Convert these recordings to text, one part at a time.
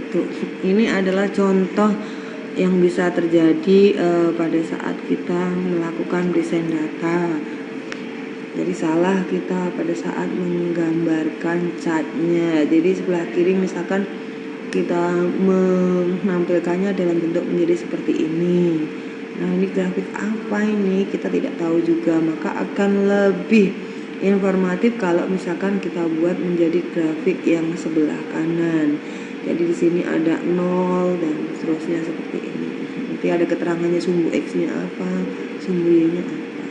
Tuh, ini adalah contoh yang bisa terjadi pada saat kita melakukan desain data. Jadi salah kita pada saat menggambarkan chartnya. Jadi sebelah kiri misalkan kita menampilkannya dalam bentuk menjadi seperti ini. Nah, ini grafik apa ini? Kita tidak tahu juga, maka akan lebih informatif kalau misalkan kita buat menjadi grafik yang sebelah kanan. Jadi di sini ada 0 dan seterusnya seperti ini. Nanti ada keterangannya sumbu X-nya apa, sumbu Y-nya apa.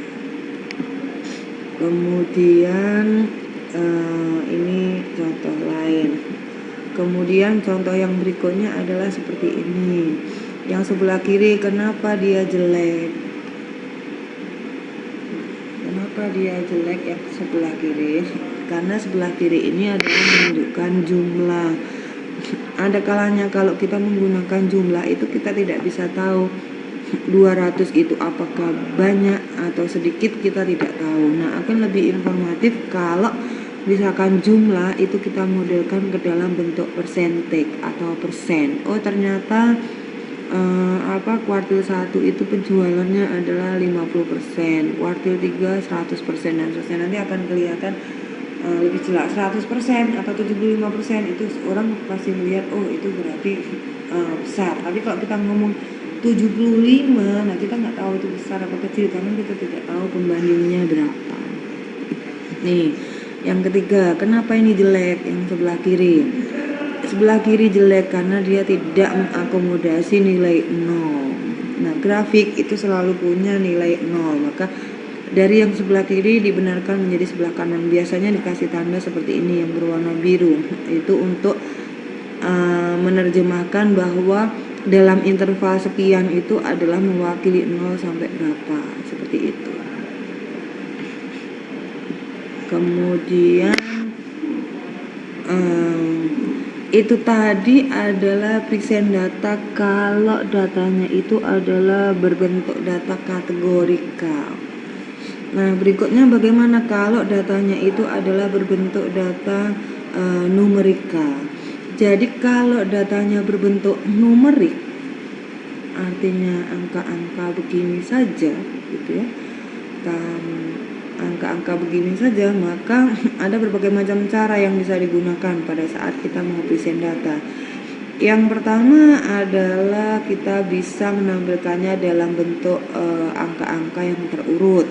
Kemudian ini contoh lain. Kemudian contoh yang berikutnya adalah seperti ini. Yang sebelah kiri, kenapa dia jelek? Kenapa dia jelek yang sebelah kiri? Karena sebelah kiri ini adalah menunjukkan jumlah. Ada kalanya kalau kita menggunakan jumlah itu kita tidak bisa tahu 200 itu apakah banyak atau sedikit, kita tidak tahu. Nah, akan lebih informatif kalau misalkan jumlah itu kita modelkan ke dalam bentuk persentage atau persen. Oh, ternyata kuartil 1 itu penjualannya adalah 50%, kuartil 3 100%, dan seterusnya. Nanti akan kelihatan lebih jelas 100% atau 75%. Itu orang pasti melihat, oh itu berarti besar. Tapi kalau kita ngomong 75, nah kita nggak tahu itu besar atau kecil karena kita tidak tahu pembandingnya berapa. Nih, yang ketiga, kenapa ini jelek yang sebelah kiri? Sebelah kiri jelek karena dia tidak mengakomodasi nilai 0. Nah, grafik itu selalu punya nilai 0, maka dari yang sebelah kiri dibenarkan menjadi sebelah kanan. Biasanya dikasih tanda seperti ini yang berwarna biru. Itu untuk menerjemahkan bahwa dalam interval sekian itu adalah mewakili 0 sampai berapa, seperti itu. Kemudian itu tadi adalah present data kalau datanya itu adalah berbentuk data kategorikal. Nah, berikutnya bagaimana kalau datanya itu adalah berbentuk data numerikal. Jadi kalau datanya berbentuk numerik, artinya angka-angka begini saja, gitu ya. Angka-angka begini saja, maka ada berbagai macam cara yang bisa digunakan pada saat kita mau present data. Yang pertama adalah kita bisa menampilkannya dalam bentuk angka-angka yang terurut.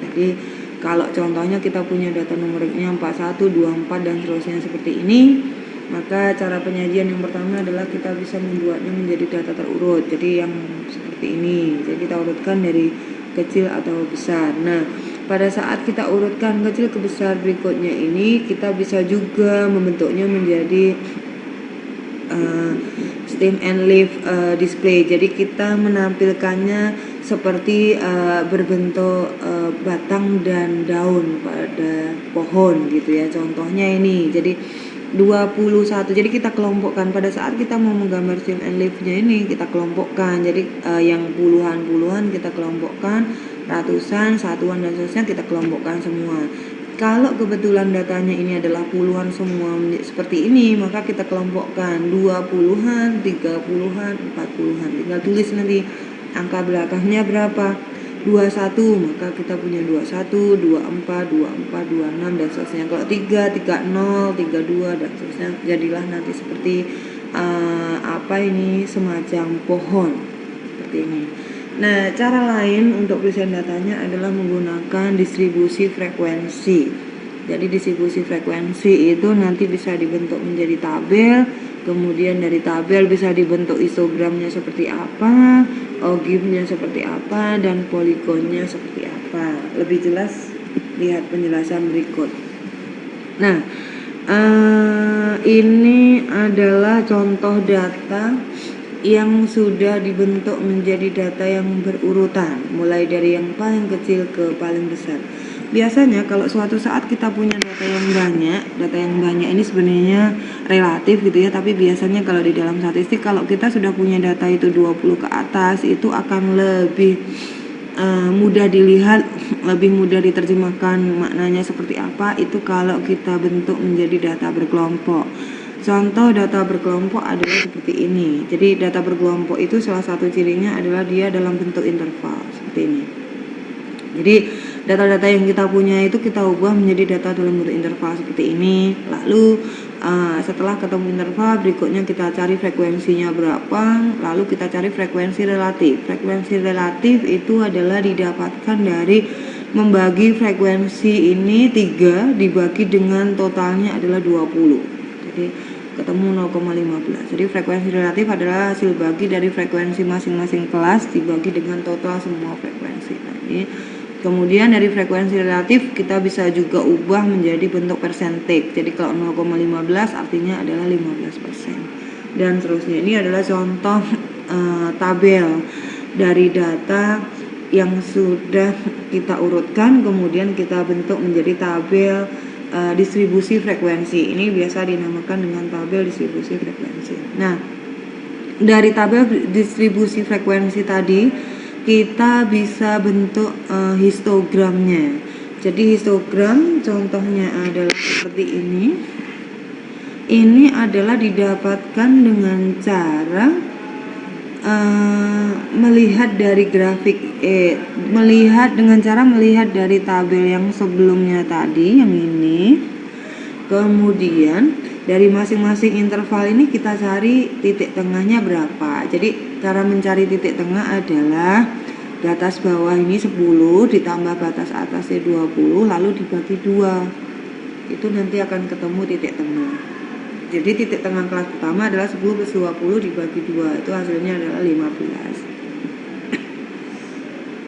Jadi kalau contohnya kita punya data numeriknya 41, 24 dan seterusnya seperti ini, maka cara penyajian yang pertama adalah kita bisa membuatnya menjadi data terurut. Jadi yang seperti ini. Jadi kita urutkan dari kecil atau besar. Nah, pada saat kita urutkan kecil ke besar berikutnya ini, kita bisa juga membentuknya menjadi stem and leaf display. Jadi kita menampilkannya seperti berbentuk batang dan daun pada pohon gitu ya. Contohnya ini. Jadi 21. Jadi kita kelompokkan pada saat kita mau menggambar stem and leaf-nya ini, kita kelompokkan. Jadi yang puluhan kita kelompokkan, ratusan, satuan dan seterusnya kita kelompokkan semua. Kalau kebetulan datanya ini adalah puluhan semua seperti ini, maka kita kelompokkan 20-an, 30-an, 40-an. Tinggal tulis nanti angka belakangnya berapa. 21, maka kita punya 21, 24, 24, 26 dan seterusnya. Kalau 3, 30, 32 dan seterusnya, jadilah nanti seperti semacam pohon seperti ini. Nah, cara lain untuk present datanya adalah menggunakan distribusi frekuensi. Jadi distribusi frekuensi itu nanti bisa dibentuk menjadi tabel, kemudian dari tabel bisa dibentuk histogramnya seperti apa, ogive-nya seperti apa, dan poligonnya seperti apa. Lebih jelas lihat penjelasan berikut. Nah, ini adalah contoh data yang sudah dibentuk menjadi data yang berurutan, mulai dari yang paling kecil ke paling besar. Biasanya kalau suatu saat kita punya data yang banyak ini sebenarnya relatif gitu ya, tapi biasanya kalau di dalam statistik kalau kita sudah punya data itu 20 ke atas, itu akan lebih mudah dilihat, lebih mudah diterjemahkan maknanya seperti apa itu kalau kita bentuk menjadi data berkelompok. Contoh data berkelompok adalah seperti ini. Jadi data berkelompok itu salah satu cirinya adalah dia dalam bentuk interval seperti ini. Jadi data-data yang kita punya itu kita ubah menjadi data dalam bentuk interval seperti ini. Lalu setelah ketemu interval, berikutnya kita cari frekuensinya berapa. Lalu kita cari frekuensi relatif. Frekuensi relatif itu adalah didapatkan dari membagi frekuensi ini 3 dibagi dengan totalnya adalah 20. Jadi ketemu 0,15. Jadi frekuensi relatif adalah hasil bagi dari frekuensi masing-masing kelas dibagi dengan total semua frekuensi. Kemudian dari frekuensi relatif kita bisa juga ubah menjadi bentuk persentage. Jadi kalau 0,15 artinya adalah 15%. Dan seterusnya. Ini adalah contoh tabel dari data yang sudah kita urutkan, kemudian kita bentuk menjadi tabel distribusi frekuensi. Ini biasa dinamakan dengan tabel distribusi frekuensi. Nah, dari tabel distribusi frekuensi tadi kita bisa bentuk histogramnya. Jadi histogram contohnya adalah seperti ini. Ini adalah didapatkan dengan cara melihat dari grafik melihat dari tabel yang sebelumnya tadi yang ini. Kemudian dari masing-masing interval ini kita cari titik tengahnya berapa. Jadi cara mencari titik tengah adalah batas bawah ini 10 ditambah batas atasnya 20 lalu dibagi 2. Itu nanti akan ketemu titik tengah. Jadi titik tengah kelas pertama adalah 10 plus 20 dibagi 2, itu hasilnya adalah 15.